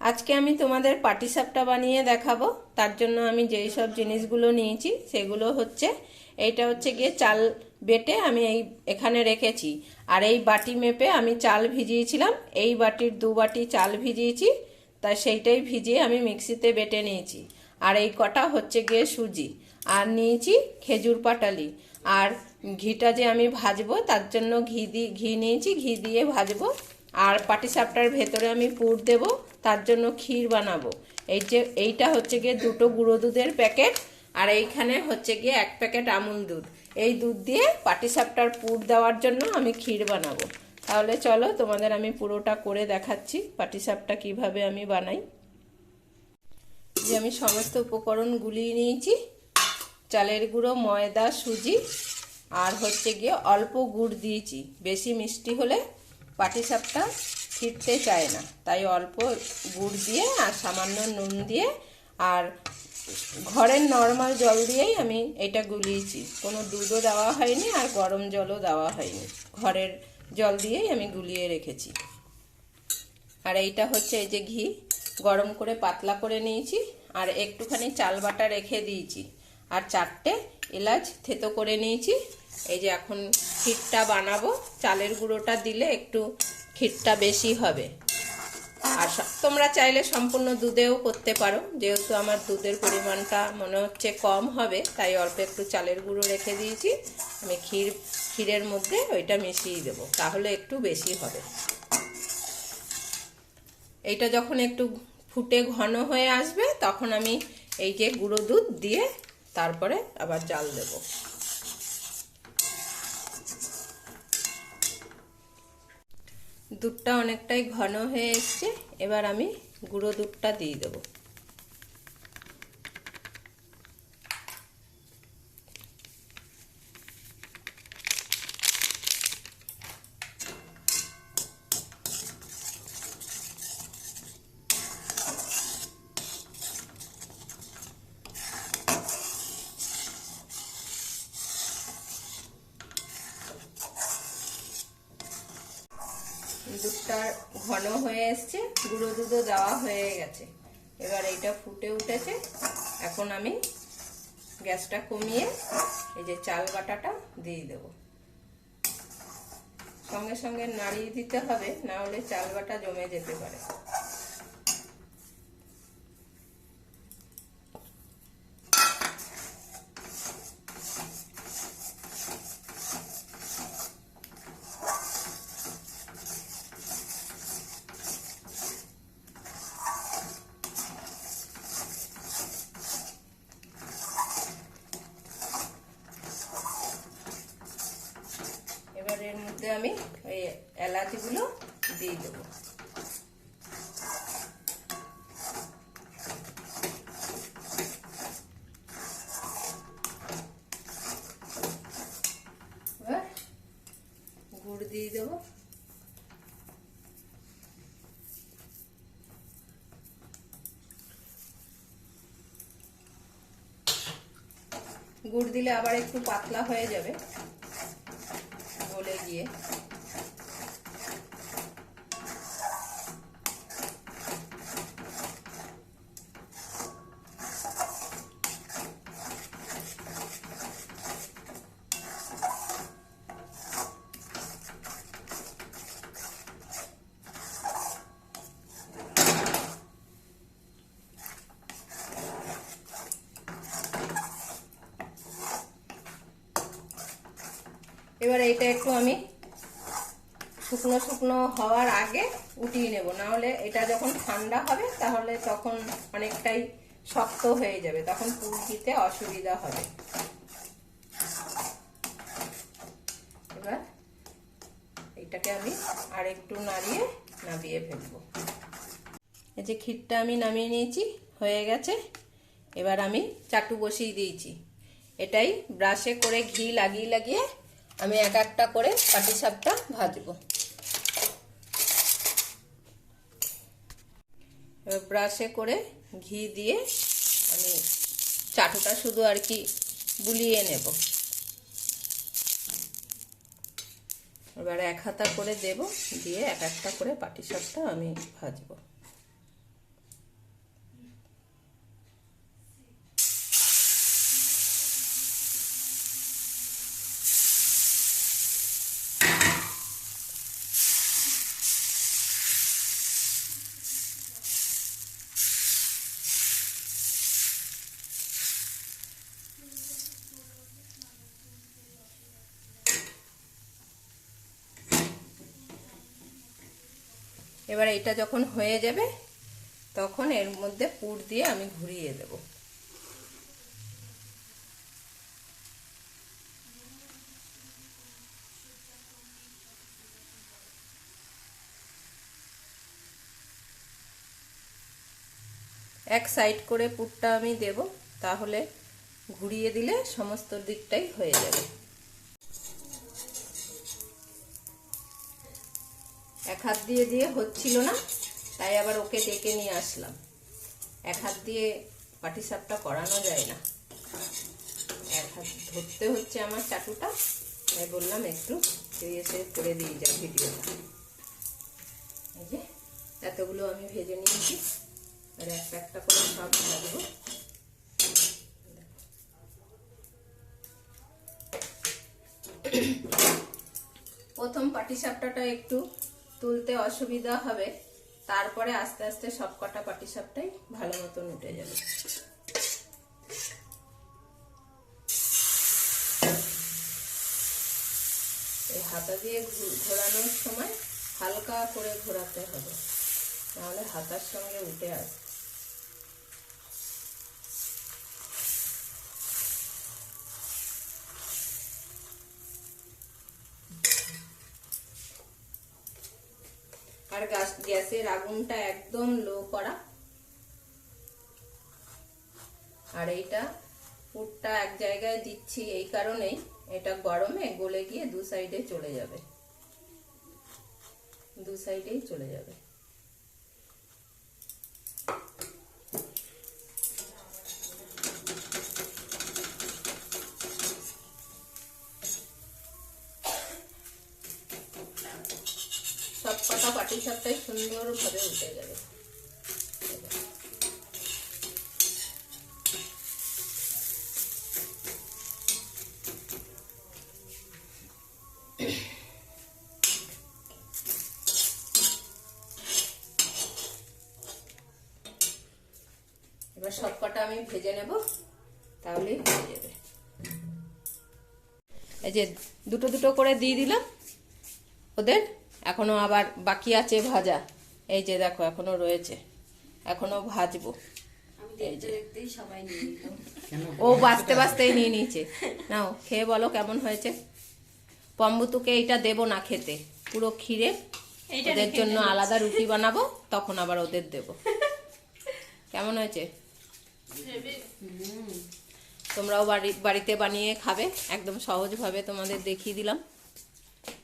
আজকে আমি তোমাদের পাটিসাপটা বানিয়ে দেখাবো। তার জন্য আমি যেই সব জিনিসগুলো নিয়েছি সেগুলো হচ্ছে, এইটা হচ্ছে গিয়ে চাল বেটে আমি এখানে রেখেছি। আর এই বাটি মেপে আমি চাল ভিজিয়েছিলাম, এই বাটির 2 বাটি চাল ভিজিয়েছি, তাই সেইটাই ভিজিয়ে আমি মিক্সিতে বেটে নিয়েছি। আর এই কটা হচ্ছে গিয়ে সুজি, আর নিয়েছি খেজুর পাটালি। আর ঘিটা যে আমি ভাজবো তার জন্য ঘি নিয়েছি, ঘি দিয়ে ভাজবো। আর পাটিসাপটার ভেতরে আমি পুর দেব, তার জন্য ক্ষীর বানাবো। এইটা হচ্ছে গিয়ে 2টো গুঁড়ো দুধের প্যাকেট, আর এইখানে হচ্ছে গিয়ে 1 প্যাকেট আমুল দুধ। এই দুধ দিয়ে পাটিসাপটার পুর দেওয়ার জন্য আমি ক্ষীর বানাবো। তাহলে চলো তোমাদের আমি পুরোটা করে দেখাচ্ছি পাটিসাপটা কিভাবে আমি বানাই। যে আমি সমস্ত উপকরণ গুলিয়ে নিয়েছি, চালের গুঁড়ো, ময়দা, সুজি, আর হচ্ছে গিয়ে অল্প গুড় দিয়েছি। বেশি মিষ্টি হলে পাটিসাপটা ফিরতে চায় না, তাই অল্প গুড় দিয়ে আর সামান্য নুন দিয়ে আর ঘরের নর্মাল জল দিয়েই আমি এটা গুলিয়েছি। কোনো দুধও দেওয়া হয়নি আর গরম জলও দেওয়া হয়নি, ঘরের জল দিয়েই আমি গুলিয়ে রেখেছি। আর এইটা হচ্ছে এই যে ঘি গরম করে পাতলা করে নিয়েছি, আর একটুখানি চাল বাটা রেখে দিয়েছি, আর 4টে এলাচ থেতো করে নিয়েছি। এই যে এখন ক্ষীরটা বানাবো। চালের গুঁড়োটা দিলে একটু ক্ষীরটা বেশি হবে। আর তোমরা চাইলে সম্পূর্ণ দুধেও করতে পারো, যেহেতু আমার দুধের পরিমাণটা মনে হচ্ছে কম হবে, তাই অল্প একটু চালের গুঁড়ো রেখে দিয়েছি। আমি ক্ষীরের মধ্যে ওইটা মিশিয়ে দেবো, তাহলে একটু বেশি হবে। এইটা যখন একটু ফুটে ঘন হয়ে আসবে, তখন আমি এই যে গুঁড়ো দুধ দিয়ে তারপরে আবার জাল দেব। দুধটা অনেকটাই ঘন হয়ে এসছে, এবার আমি গুঁড়ো দুধটা দিয়ে দেবো। দুধটা ঘন হয়ে এসছে, গুঁড়ো দুধও দেওয়া হয়ে গেছে। এবার এইটা ফুটে উঠেছে। এখন আমি গ্যাসটা কমিয়ে এই যে চাল বাটাটা দিয়ে দেব। সঙ্গে সঙ্গে নাড়িয়ে দিতে হবে, না হলে চাল বাটা জমে যেতে পারে। এবার এর মধ্যে আমি ওই এলাচগুলো দিয়ে দেবো। এবার গুড় দিয়ে দেবো। গুড় দিলে আবার একটু পাতলা হয়ে যাবে গলে গিয়ে। এবার এইটা একটু আমি শুকনো শুকনো হওয়ার আগে উঠিয়ে নেব, না হলে এটা যখন ঠান্ডা হবে তাহলে তখন অনেকটাই শক্ত হয়ে যাবে, তখন পুর দিতে অসুবিধা হবে। এবার এইটাকে আমি আর একটু নাড়িয়ে নামিয়ে ফেলবো। এই যে ক্ষীরটা আমি নামিয়ে নিয়েছি, হয়ে গেছে। এবার আমি চাটু বসিয়ে দিয়েছি। এটাই ব্রাশে করে ঘি লাগিয়ে লাগিয়ে আমি এক একটা করে পাটিসাপটা ভাজবো। এবার ব্রাশে করে ঘি দিয়ে আমি চাটুটা শুধু আর কি বুলিয়ে নেব। এবার 1 হাতা করে দেব, দিয়ে এক একটা করে পাটিসাপটা আমি ভাজবো। এবার এটা যখন হয়ে যাবে তখন এর মধ্যে পুর দিয়ে আমি ঘুরিয়ে দেব। এক সাইড করে পুরটা আমি দেব, তাহলে ঘুরিয়ে দিলে সমস্ত দিকটাই হয়ে যাবে। এক হাত দিয়ে দিয়ে হচ্ছিল না, তাই আবার ওকে ডেকে নিয়ে আসলাম। এক হাত দিয়ে পাটিসাপটা করানো যায় না, এক হাত ধরতে হচ্ছে আমার চাটুটা, তাই বললাম একটু তুই এসে করে দিয়ে যা ভিডিওটা। এই যে এতগুলো আমি ভেজে নিয়েছি, আর একটা একটা করে সব ভাজবো। প্রথম পাটিসাপটাটা একটু তুলতে অসুবিধা হবে, তারপরে আস্তে আস্তে সব কটা পাটিসাপটাই ভালো মতন উঠে যাবে। এই হাতা দিয়ে ঘোরানোর সময় হালকা করে ঘোরাতে হবে, নাহলে হাতার সঙ্গে উঠে আসবে। আর গ্যাসের আগুনটা একদম লো করা। আর এইটা পুরটা এক জায়গায় দিচ্ছি এই কারণেই, এটা গরমে গলে গিয়ে দু সাইডে চলে যাবে, দু সাইডেই চলে যাবে। সব কটা পাটিসাপটাই সুন্দরভাবে উঠে যাবে। এবার সব কটা আমি ভেজে নেব, তাহলেই হয়ে যাবে। এই যে দুটো দুটো করে দিয়ে দিলাম ওদের, এখনো আবার বাকি আছে ভাজা। এই যে দেখো এখনো রয়েছে, এখনো ভাজবো। ও বাঁচতে বাঁচতেই নিয়ে নিয়েছে। নাও খেয়ে বলো কেমন হয়েছে। পম্বুতুকে এইটা দেবো না খেতে, পুরো ক্ষীরে। ওদের জন্য আলাদা রুটি বানাবো, তখন আবার ওদের দেবো। কেমন হয়েছে? তোমরাও বাড়িতে বানিয়ে খাবে, একদম সহজভাবে তোমাদের দেখিয়ে দিলাম।